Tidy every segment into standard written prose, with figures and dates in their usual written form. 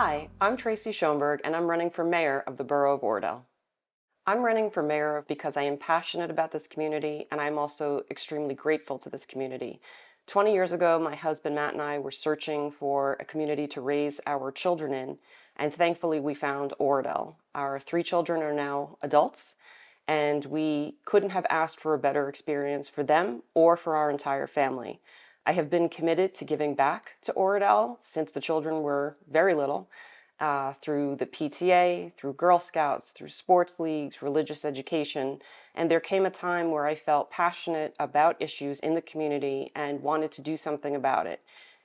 Hi, I'm Tracy Schoenberg, and I'm running for mayor of the borough of Oradell. I'm running for mayor because I am passionate about this community, and I'm also extremely grateful to this community. 20 years ago, my husband Matt and I were searching for a community to raise our children in, and thankfully we found Oradell. Our 3 children are now adults, and we couldn't have asked for a better experience for them or for our entire family. I have been committed to giving back to Oradell since the children were very little, through the PTA, through Girl Scouts, through sports leagues, religious education, and there came a time where I felt passionate about issues in the community and wanted to do something about it.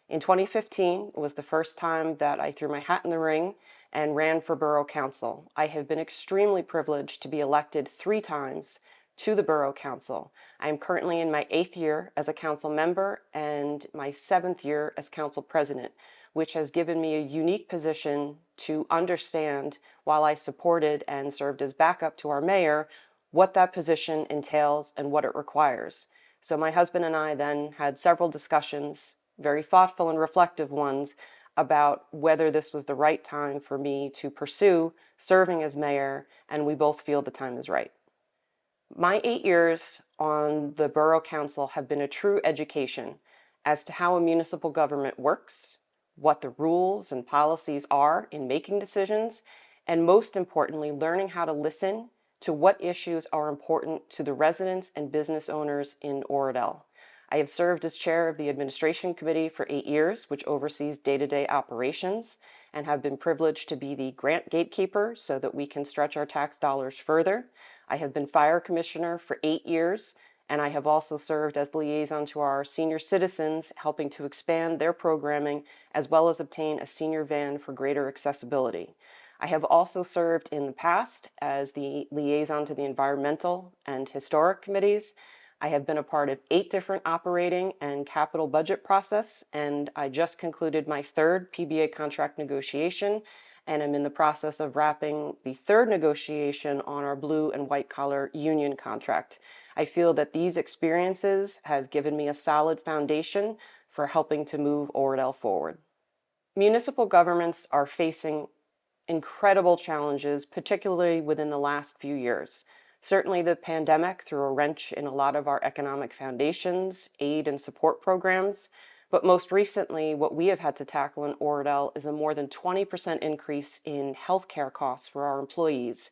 In 2015 was the first time that I threw my hat in the ring and ran for borough council. I have been extremely privileged to be elected 3 times to the borough council. I am currently in my 8th year as a council member and my 7th year as council president, which has given me a unique position to understand, while I supported and served as backup to our mayor, what that position entails and what it requires. So my husband and I then had several discussions, very thoughtful and reflective ones, about whether this was the right time for me to pursue serving as mayor, and we both feel the time is right. My 8 years on the borough council have been a true education as to how a municipal government works, what the rules and policies are in making decisions, and most importantly, learning how to listen to what issues are important to the residents and business owners in Oradell. I have served as chair of the administration committee for 8 years, which oversees day-to-day operations, and have been privileged to be the grant gatekeeper so that we can stretch our tax dollars further. I have been fire commissioner for 8 years, and I have also served as liaison to our senior citizens, helping to expand their programming as well as obtain a senior van for greater accessibility. I have also served in the past as the liaison to the environmental and historic committees. I have been a part of 8 different operating and capital budget process, and I just concluded my 3rd PBA contract negotiation, and I'm in the process of wrapping the 3rd negotiation on our blue and white collar union contract. I feel that these experiences have given me a solid foundation for helping to move Oradell forward. Municipal governments are facing incredible challenges, particularly within the last few years. Certainly the pandemic threw a wrench in a lot of our economic foundations, aid and support programs, but most recently what we have had to tackle in Oradell is a more than 20% increase in healthcare costs for our employees,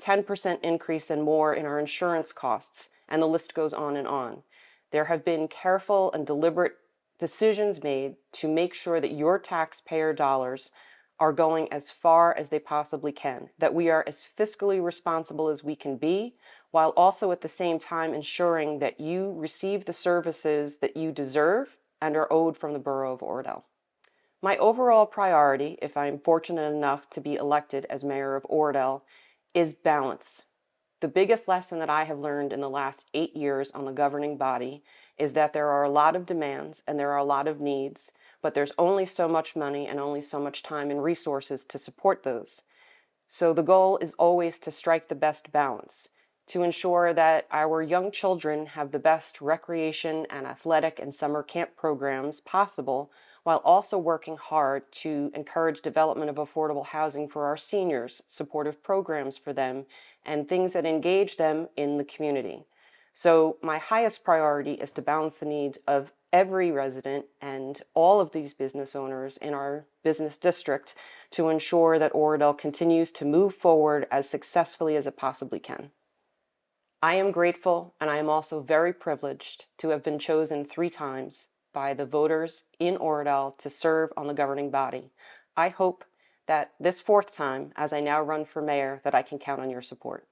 10% increase and more in our insurance costs, and the list goes on and on. There have been careful and deliberate decisions made to make sure that your taxpayer dollars are going as far as they possibly can, that we are as fiscally responsible as we can be, while also at the same time ensuring that you receive the services that you deserve and are owed from the borough of Oradell. My overall priority, if I'm fortunate enough to be elected as mayor of Oradell, is balance. The biggest lesson that I have learned in the last 8 years on the governing body is that there are a lot of demands and there are a lot of needs, but there's only so much money and only so much time and resources to support those. So the goal is always to strike the best balance, to ensure that our young children have the best recreation and athletic and summer camp programs possible, while also working hard to encourage development of affordable housing for our seniors, supportive programs for them, and things that engage them in the community. So my highest priority is to balance the needs of every resident and all of these business owners in our business district to ensure that Oradell continues to move forward as successfully as it possibly can. I am grateful, and I am also very privileged to have been chosen 3 times by the voters in Oradell to serve on the governing body. I hope that this 4th time, as I now run for mayor, that I can count on your support.